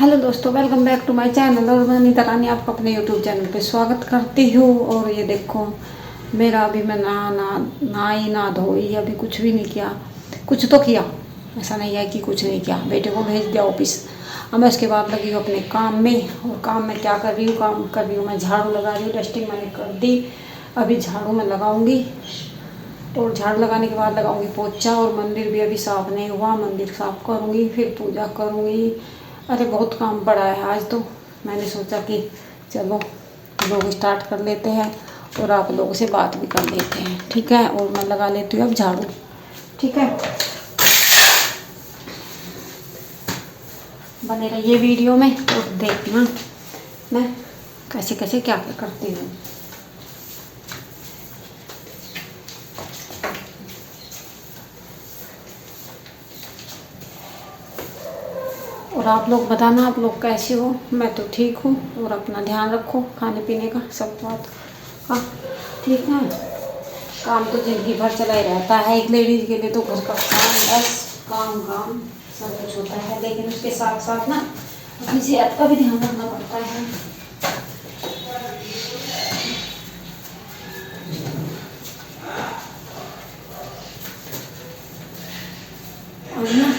Hello दोस्तों, welcome back to my channel. और मैं अनीता रानी आपको अपने यूट्यूब चैनल पे स्वागत करती हूँ। और ये देखो मेरा अभी मैं नहाई ना धोई, अभी कुछ भी नहीं किया। कुछ तो किया, ऐसा नहीं है कि कुछ नहीं किया। बेटे को भेज दिया ऑफिस। अब मैं उसके बाद लगी हूँ अपने काम में। और काम में क्या कर रही हूँ, काम कर रही हूँ मैं झाड़ू लगा रही हूँ। डस्टिंग मैंने कर दी, अभी झाड़ू मैं लगाऊंगी। और झाड़ू लगाने के बाद लगाऊंगी पोछा। और मंदिर भी अभी साफ़ नहीं हुआ, मंदिर साफ़ करूँगी, फिर पूजा करूँगी। अरे बहुत काम पड़ा है आज तो। मैंने सोचा कि चलो लोग स्टार्ट कर लेते हैं और आप लोगों से बात भी कर लेते हैं, ठीक है। और मैं लगा लेती हूँ अब झाड़ू, ठीक है। बने रहिए वीडियो में और देखना मैं कैसे कैसे क्या क्या करती हूँ। और आप लोग बताना, आप लोग कैसे हो। मैं तो ठीक हूँ। और अपना ध्यान रखो खाने पीने का, सब बात का, ठीक है। काम तो ज़िंदगी भर चला ही रहता है। एक लेडीज़ के लिए तो घर का काम, बस काम काम सब कुछ होता है। लेकिन उसके साथ साथ ना अपनी सेहत का भी ध्यान रखना पड़ता है। और ना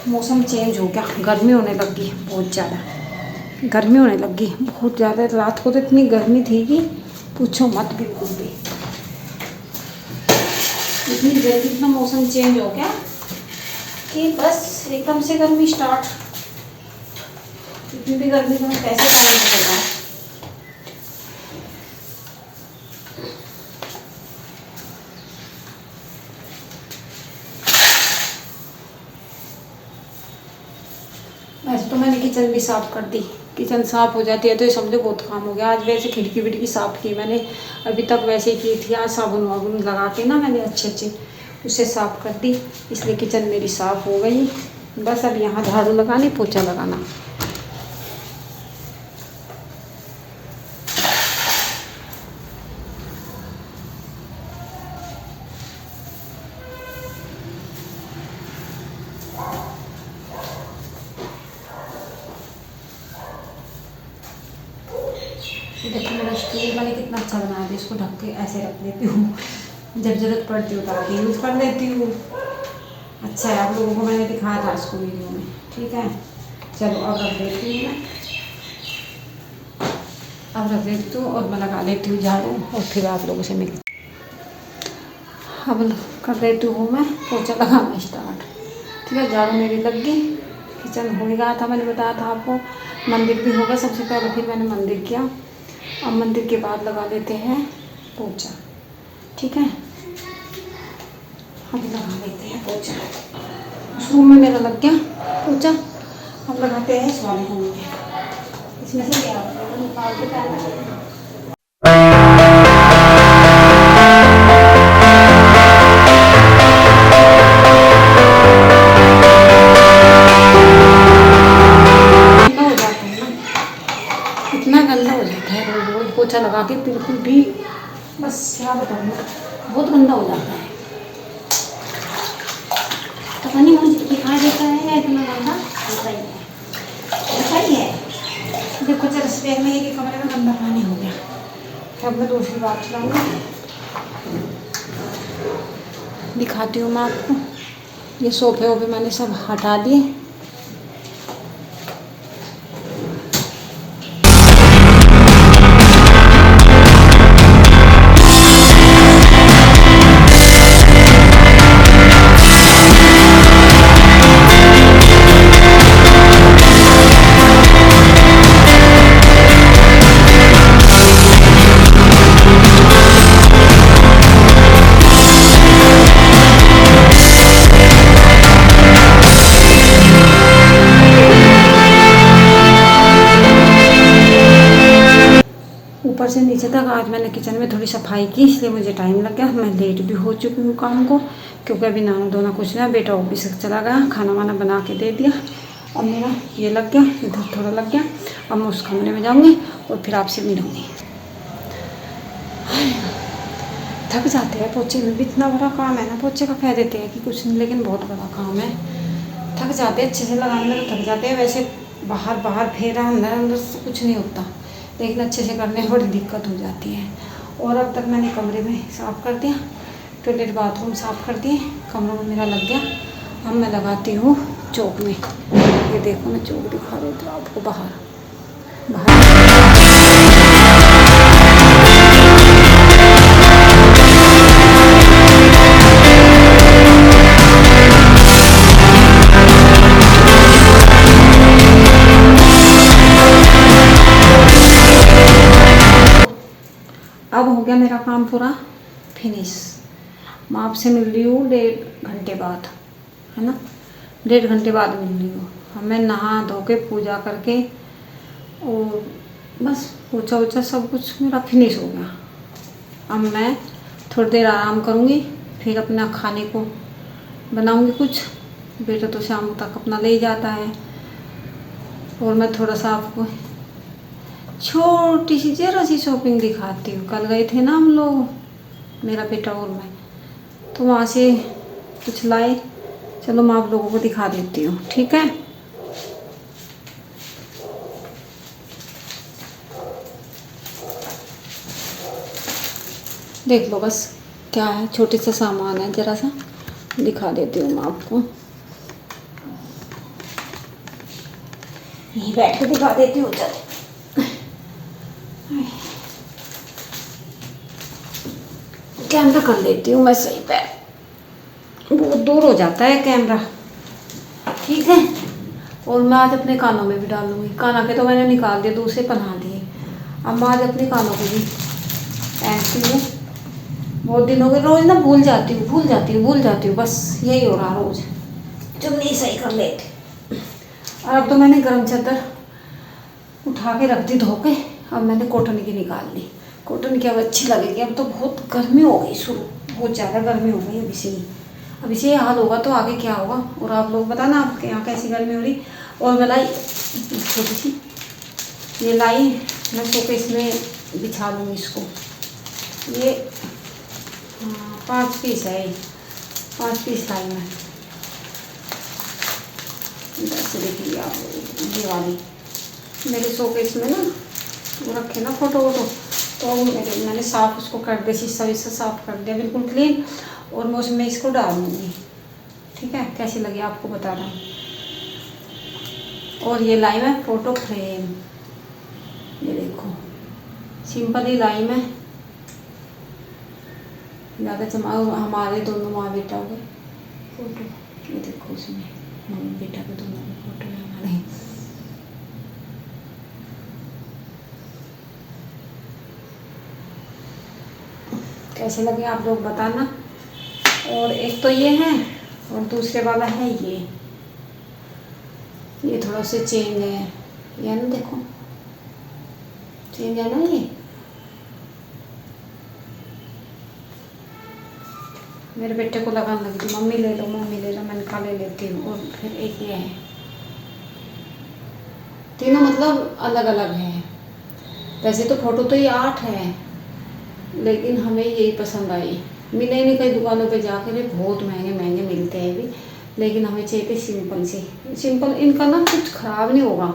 मौसम चेंज हो गया, गर्मी होने लगी बहुत ज़्यादा। गर्मी होने लगी बहुत ज़्यादा। रात को तो इतनी गर्मी थी कि पूछो मत बिल्कुल भी। इतनी जल्दी इतना मौसम चेंज हो गया कि बस एकदम से गर्मी स्टार्ट। इतनी भी गर्मी तो मैं कैसे सहन कर रहा है। वैसे तो मैंने किचन भी साफ़ कर दी। किचन साफ़ हो जाती है तो ये समझो बहुत काम हो गया। आज वैसे खिड़की विड़की साफ़ की मैंने, अभी तक वैसे ही की थी। आज साबुन वाबुन लगा के ना मैंने अच्छे अच्छे उसे साफ़ कर दी, इसलिए किचन मेरी साफ़ हो गई। बस अब यहाँ झाड़ू लगानी, पोछा लगाना। देखो मेरा स्टूल मैंने कितना अच्छा बनाया था। इसको ढक के ऐसे रख देती हूँ, जब ज़रूरत पड़ती है उतार के यूज़ कर लेती हूँ। अच्छा है, आप लोगों को मैंने दिखाया था इसको वीडियो में, ठीक है। चलो अब रख देती हूँ मैं, अब रख देती हूँ और मैं लगा लेती हूँ झाड़ू और फिर आप लोगों से मिलती। अब कर देती हूँ मैं पोछा लगाना स्टार्ट, ठीक है। झाड़ू मेरी लग गई, किचन हो गया था, मैंने बताया था आपको। मंदिर भी होगा सबसे पहले, फिर मैंने मंदिर किया। अब मंदिर के बाद लगा लेते हैं पोछा, ठीक है। अभी लगा लेते हैं पोछा। उस रूम में मेरा लग गया पोछा। अब लगाते हैं इस वाले रूम में। इसमें से क्या निकाल के पहले पोछा लगा के बिल्कुल भी, बस क्या बताऊँ, बहुत गंदा हो जाता है। पता नहीं मुझे दिखाई देता है या इतना गंदा होता ही है, होता ही है। देखो जरा से देखने कि कमरे में गंदा पानी हो गया। अब मैं दूसरी बात चलाऊँगी, दिखाती हूँ मैं आपको। ये सोफे वोफे मैंने सब हटा दिए। ऊपर से नीचे तक आज मैंने किचन में थोड़ी सफाई की, इसलिए मुझे टाइम लग गया। मैं लेट भी हो चुकी हूँ काम को, क्योंकि अभी नहाना धोना कुछ नहीं। बेटा ऑफिस चला गया, खाना वाना बना के दे दिया। अब मेरा ये लग गया, इधर थोड़ा लग गया। अब मैं उस कमरे में जाऊँगी और फिर आपसे मिलूँगी। थक जाते हैं पोछे में भी, इतना बड़ा काम है ना। पोछे का कह देते हैं कि कुछ नहीं, लेकिन बहुत बड़ा काम है। थक जाते हैं, अच्छे से लगाने में तो थक जाते हैं। वैसे बाहर बाहर फेरा, अंदर अंदर से कुछ नहीं होता, लेकिन अच्छे से करने में बड़ी दिक्कत हो जाती है। और अब तक मैंने कमरे में साफ़ कर दिया, टॉयलेट बाथरूम साफ़ कर दिए, कमरों में मेरा लग गया। अब मैं लगाती हूँ चौक में। ये देखो मैं चौक दिखा देती हूँ आपको बाहर बाहर। अब हो गया मेरा काम पूरा फिनिश। मैं आपसे मिल रही हूँ 1.5 घंटे बाद, है ना, 1.5 घंटे बाद मिल रही हूँ। हमें नहा धो के पूजा करके और बस पोछा वोछा सब कुछ मेरा फिनिश हो गया। अब मैं थोड़ी देर आराम करूँगी, फिर अपना खाने को बनाऊँगी कुछ। बेटा तो शाम तक अपना ले जाता है। और मैं थोड़ा सा आपको छोटी सी जरा सी शॉपिंग दिखाती हूँ। कल गए थे ना हम लोग, मेरा बेटा और मैं, तो वहाँ से कुछ लाए। चलो मैं आप लोगों को दिखा देती हूँ, ठीक है। देख लो बस क्या है, छोटे सा सामान है, ज़रा सा दिखा देती हूँ मैं आपको। यहीं बैठ के दिखा देती हूँ। चलो कैमरा कर लेती हूँ मैं सही पे, बहुत दूर हो जाता है कैमरा, ठीक है। और मैं आज अपने कानों में भी डालूंगी। काना के तो मैंने निकाल दिए, दूसरे पहना दिए। अब मैं आज अपने कानों को भी पहनती हूँ। बहुत दिन हो गए, रोज़ ना भूल जाती हूँ, बस यही हो रहा रोज़, जब नहीं सही कर लेते। और अब तो मैंने गर्म चादर उठा के रख दी धो के। अब मैंने कॉटन की निकाल ली। कॉटन की अब अच्छी लगेगी। अब तो बहुत गर्मी हो गई शुरू, बहुत ज़्यादा गर्मी हो गई अभी से ये हाल होगा तो आगे क्या होगा। और आप लोग बताना आपके यहाँ कैसी गर्मी हो रही। और मैं लाई छोटी सी, ये लाई मैं शोकेस में बिछा लूँगी इसको। ये 5 पीस है, 5 पीस लाई मैं। बस देखिए आप, ये वाली मेरे शोकेस में ना वो रखे ना फोटो वोटो, तो मैंने साफ़ उसको कर दिया, शीशा वीशा साफ़ कर दिया बिल्कुल क्लीन। और मैं उसमें इसको डालूँगी, ठीक है। कैसी लगी आपको बता रहा हूँ। और ये लाई मैं फ़ोटो फ्रेम, ये देखो सिंपल ही लाई मैं, ज़्यादा चमक। हमारे दोनों माँ बेटा हो गए फ़ोटो, ये देखो उसमें मम्मी बेटा के दोनों में फ़ोटो है हमारे। कैसे लगे आप लोग बताना। और एक तो ये है, और दूसरे वाला है ये थोड़ा सा चेंज है, ये ना देखो चेंज है ना। ये मेरे बेटे को लगाने लगी थी, मम्मी ले लो मम्मी ले लो, मैंने कहा ले लेती हूँ। और फिर एक ये है, तीनों मतलब अलग अलग हैं। वैसे तो फ़ोटो तो ये 8 है, लेकिन हमें यही पसंद आई। मिले नहीं कई दुकानों पे जाके भी, बहुत महंगे महंगे मिलते हैं भी, लेकिन हमें चाहिए थे सिंपल से। सिंपल इनका ना कुछ ख़राब नहीं होगा।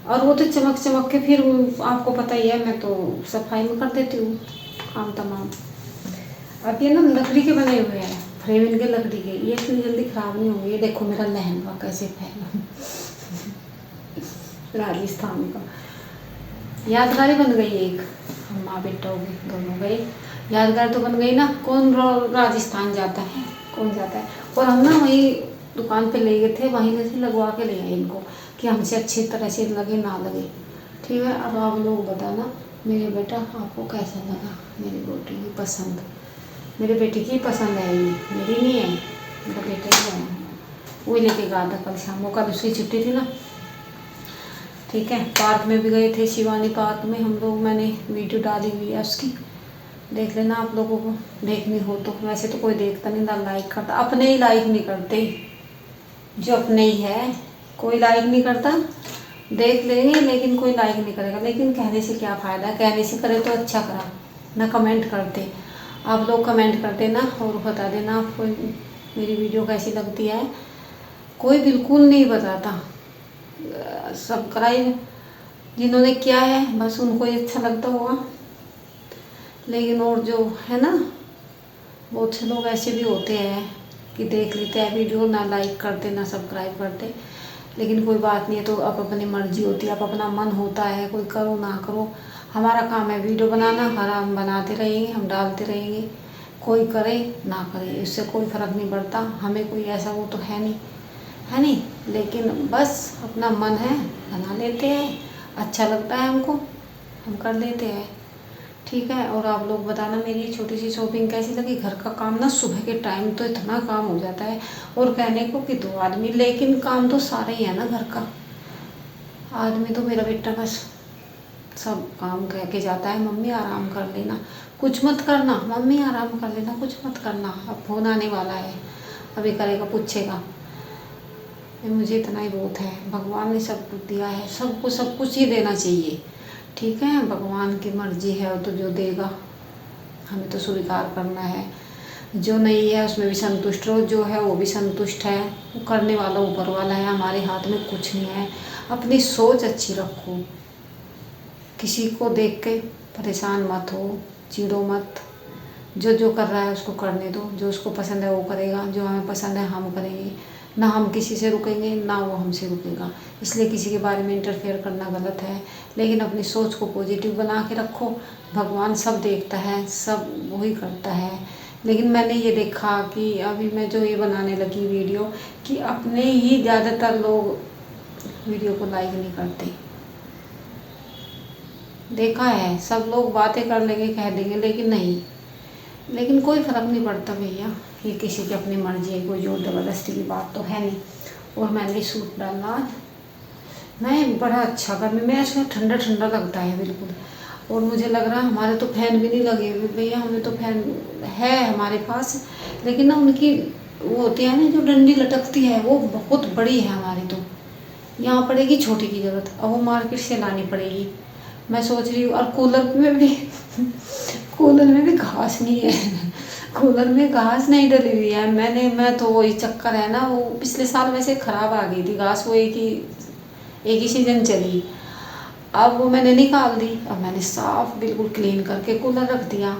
और वो तो चमक चमक के, फिर आपको पता ही है मैं तो सफाई में कर देती हूँ काम तमाम। अब ये ना लकड़ी के बने हुए हैं, फ्रेम इनके लकड़ी के, ये इतनी जल्दी ख़राब नहीं होंगे। ये देखो मेरा लहंगा कैसे फैला राजस्थान का, यादगारी बन गई एक। हम माँ बेटा हो गए, दोनों गए, यादगार तो बन गई ना। कौन राजस्थान जाता है, कौन जाता है। और हम ना वहीं दुकान पे ले गए थे, वहीं से लगवा के ले आए इनको, कि हमसे अच्छी तरह से लगे ना लगे, ठीक है। अब आप लोग बताना मेरे बेटा आपको कैसा लगा, मेरी बेटी की पसंद, मेरे बेटे की पसंद है ये, मेरी नहीं है, मेरा बेटा ही है। वही लेके गया था कल शाम को, कल उसकी छुट्टी थी ना, ठीक है। पार्क में भी गए थे, शिवानी पार्क में हम लोग, मैंने वीडियो डाली हुई है उसकी, देख लेना आप लोगों को देखनी हो तो। वैसे तो कोई देखता नहीं ना लाइक करता, अपने ही लाइक नहीं करते, जो अपने ही है कोई लाइक नहीं करता। देख लेंगे लेकिन कोई लाइक नहीं करेगा। लेकिन कहने से क्या फ़ायदा, कहने से करे तो अच्छा करा ना, कमेंट करते। आप लोग कमेंट कर देना और बता देना आपको मेरी वीडियो कैसी लगती है। कोई बिल्कुल नहीं बताता, सब्सक्राइब जिन्होंने किया है बस उनको ही अच्छा लगता होगा, लेकिन और जो है ना बहुत से लोग ऐसे भी होते हैं कि देख लेते हैं वीडियो, ना लाइक करते ना सब्सक्राइब करते। लेकिन कोई बात नहीं है, तो अब अपनी मर्जी होती है, अब अपना मन होता है, कोई करो ना करो। हमारा काम है वीडियो बनाना, हम बनाते रहेंगे, हम डालते रहेंगे, कोई करे ना करे इससे कोई फ़र्क नहीं पड़ता। हमें कोई ऐसा वो तो है नहीं, है नहीं, लेकिन बस अपना मन है बना लेते हैं, अच्छा लगता है हमको, हम कर लेते हैं, ठीक है। और आप लोग बताना मेरी छोटी सी शॉपिंग कैसी लगी। घर का काम ना सुबह के टाइम तो इतना काम हो जाता है, और कहने को कि 2 आदमी, लेकिन काम तो सारे ही है ना घर का। आदमी तो मेरा बेटा बस सब काम कह के जाता है, मम्मी आराम कर लेना, कुछ मत करना, मम्मी आराम कर लेना, कुछ मत करना। अब फोन आने वाला है, अभी करेगा, पूछेगा। मुझे इतना ही बहुत है, भगवान ने सब कुछ दिया है, सबको सब कुछ ही देना चाहिए, ठीक है। भगवान की मर्जी है तो जो देगा हमें तो स्वीकार करना है, जो नहीं है उसमें भी संतुष्ट रहो, जो है वो भी संतुष्ट है, वो करने वाला ऊपर वाला है, हमारे हाथ में कुछ नहीं है। अपनी सोच अच्छी रखो, किसी को देख के परेशान मत हो, चिढ़ो मत, जो जो कर रहा है उसको करने दो, जो उसको पसंद है वो करेगा, जो हमें पसंद है हम करेंगे, ना हम किसी से रुकेंगे ना वो हमसे रुकेगा। इसलिए किसी के बारे में इंटरफेयर करना गलत है, लेकिन अपनी सोच को पॉजिटिव बना के रखो। भगवान सब देखता है, सब वही करता है। लेकिन मैंने ये देखा कि अभी मैं जो ये बनाने लगी वीडियो, कि अपने ही ज़्यादातर लोग वीडियो को लाइक नहीं करते। देखा है, सब लोग बातें कर लेंगे, कह देंगे, लेकिन नहीं, लेकिन कोई फ़र्क नहीं पड़ता भैया, ये किसी की अपनी मर्जी है, कोई जोर ज़बरदस्ती की बात तो है नहीं। और मैंने सूट डाला आज, मैं बड़ा अच्छा गर्मी में, इसमें ठंडा ठंडा लगता है बिल्कुल। और मुझे लग रहा है हमारे तो फैन भी नहीं लगे हुए भैया, हमें तो फैन है हमारे पास, लेकिन ना उनकी वो होती है ना जो डंडी लटकती है, वो बहुत बड़ी है हमारी, तो यहाँ पड़ेगी छोटी की ज़रूरत, अब वो मार्केट से लानी पड़ेगी, मैं सोच रही हूँ। और कूलर में भी कूलर में भी घास नहीं है, कूलर में घास नहीं डली हुई है। मैं तो वही चक्कर है ना, वो पिछले साल वैसे ख़राब आ गई थी घास, वो एक ही सीज़न चली, अब वो मैंने निकाल दी, अब मैंने साफ बिल्कुल क्लीन करके कूलर रख दिया।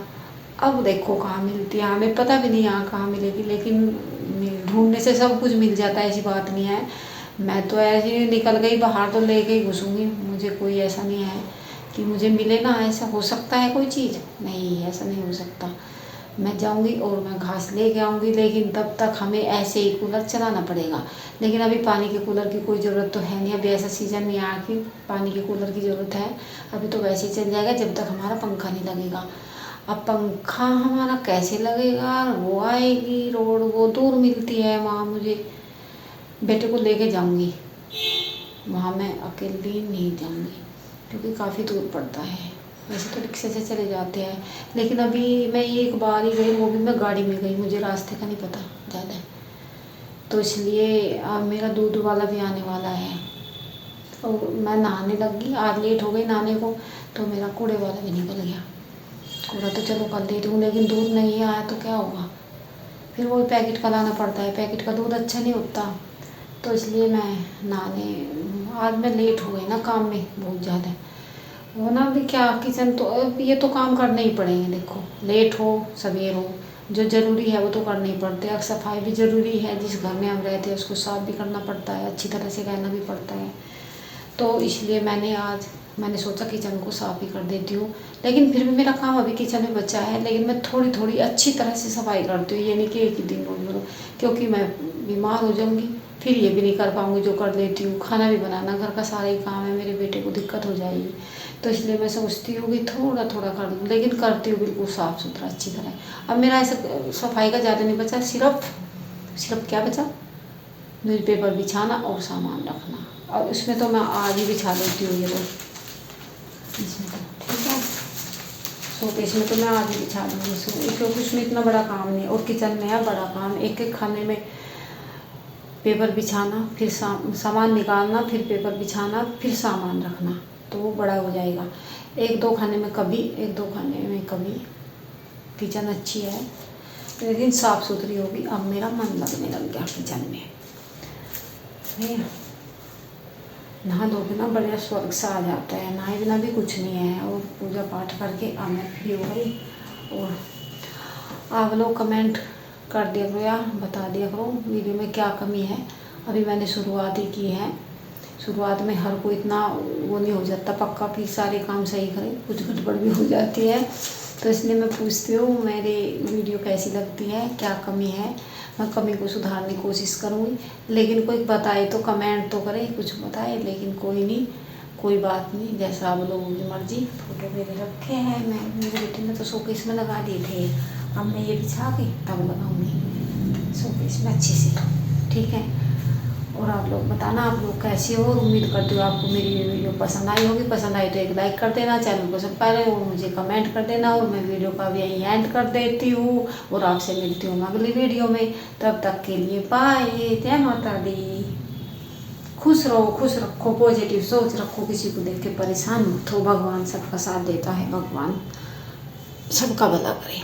अब देखो कहाँ मिलती है, हमें पता भी नहीं यहाँ कहाँ मिलेगी, लेकिन ढूंढने से सब कुछ मिल जाता है, ऐसी बात नहीं है। मैं तो ऐसे ही निकल गई बाहर तो लेके ही घुसूँगी, मुझे कोई ऐसा नहीं है कि मुझे मिले ना, ऐसा हो सकता है कोई चीज़, नहीं ऐसा नहीं हो सकता। मैं जाऊंगी और मैं घास लेके आऊँगी, लेकिन तब तक हमें ऐसे ही कूलर चलाना पड़ेगा। लेकिन अभी पानी के कूलर की कोई ज़रूरत तो है नहीं, अभी ऐसा सीज़न नहीं आया कि पानी के कूलर की ज़रूरत है, अभी तो वैसे ही चल जाएगा जब तक हमारा पंखा नहीं लगेगा। अब पंखा हमारा कैसे लगेगा, वो आएगी रोड, वो दूर मिलती है, वहाँ मुझे बेटे को लेके जाऊँगी, वहाँ मैं अकेली नहीं जाऊँगी क्योंकि काफ़ी दूर पड़ता है। वैसे तो रिक्शे से चले जाते हैं, लेकिन अभी मैं एक बार ही गई, वो भी मैं गाड़ी में गई, मुझे रास्ते का नहीं पता ज़्यादा, तो इसलिए मेरा दूध वाला भी आने वाला है, तो मैं नहाने लगी, आज लेट हो गई नहाने को, तो मेरा कूड़े वाला भी निकल गया। कूड़ा तो चलो कर देती हूँ, लेकिन दूध नहीं आया तो क्या होगा, फिर वही पैकेट का लाना पड़ता है, पैकेट का दूध अच्छा नहीं होता, तो इसलिए मैं नहाने, आज मैं लेट हो गई ना काम में बहुत ज़्यादा, वो ना भी क्या किचन तो ये तो काम करने ही पड़ेंगे। देखो लेट हो सवेर हो, जो ज़रूरी है वो तो करने ही पड़ते हैं। सफाई भी ज़रूरी है, जिस घर में हम रहते हैं उसको साफ़ भी करना पड़ता है, अच्छी तरह से रहना भी पड़ता है, तो इसलिए मैंने सोचा किचन को साफ़ ही कर देती हूँ। लेकिन फिर भी मेरा काम अभी किचन में बचा है, लेकिन मैं थोड़ी थोड़ी अच्छी तरह से सफाई करती हूँ, ये नहीं कि एक ही दिन रोज, क्योंकि मैं बीमार हो जाऊँगी, फिर ये भी नहीं कर पाऊँगी जो कर लेती हूँ। खाना भी बनाना, घर का सारा ही काम है, मेरे बेटे को दिक्कत हो जाएगी, तो इसलिए मैं सोचती हूँ कि थोड़ा थोड़ा कर लूँ, लेकिन करती हूँ बिल्कुल साफ़ सुथरा अच्छी तरह। अब मेरा ऐसा सफाई का ज़्यादा नहीं बचा, सिर्फ क्या बचा, न्यूज़पेपर बिछाना और सामान रखना, और उसमें तो मैं आज ही बिछा देती हूँ, ये तो इसमें तो ठीक है, शोकेस में तो मैं आज ही बिछा दूँगी इसको, क्योंकि उसमें इतना बड़ा काम नहीं है, और किचन में है बड़ा काम, एक एक खाने में पेपर बिछाना, फिर सामान निकालना, फिर पेपर बिछाना, फिर सामान रखना, तो वो बड़ा हो जाएगा। एक दो खाने में कभी किचन अच्छी है, लेकिन साफ़ सुथरी होगी। अब मेरा मन लगने लग गया किचन में, नहा धो के ना बढ़िया स्वर्ग सा आ जाता है, नहाए बिना भी कुछ नहीं है। और पूजा पाठ करके अब मैं फ्री हो गई। और आप लोग कमेंट कर दिया करो या बता दिया करो वीडियो में क्या कमी है। अभी मैंने शुरुआत ही की है, शुरुआत में हर कोई इतना वो नहीं हो जाता पक्का कि सारे काम सही करे, कुछ गड़बड़ भी हो जाती है। तो इसलिए मैं पूछती हूँ मेरी वीडियो कैसी लगती है, क्या कमी है। मैं कमी को सुधारने की कोशिश करूँगी, लेकिन कोई बताए तो कमेंट तो करे, कुछ बताए। लेकिन कोई नहीं, कोई बात नहीं, जैसा आप लोगों की मर्जी। फोटो मेरे रखे हैं, मैं मेरे बेटे ने तो शोकेस में लगा दिए थे, अब मैं ये बिछा के तब लगाऊंगी शोकेस में अच्छे से, ठीक है। और आप लोग बताना आप लोग कैसे हो। उम्मीद करती हूँ आपको मेरी वीडियो पसंद आई होगी। पसंद आई तो एक लाइक कर देना, चैनल को सब्सक्राइब और मुझे कमेंट कर देना। और मैं वीडियो का भी यहीं एंड कर देती हूँ और आपसे मिलती हूँ अगली वीडियो में। तब तक के लिए बाय, जय माता दी। खुश रहो, खुश रखो, पॉजिटिव सोच रखो, किसी को देख के परेशान मत हो। भगवान सबका साथ देता है, भगवान सबका भला करे।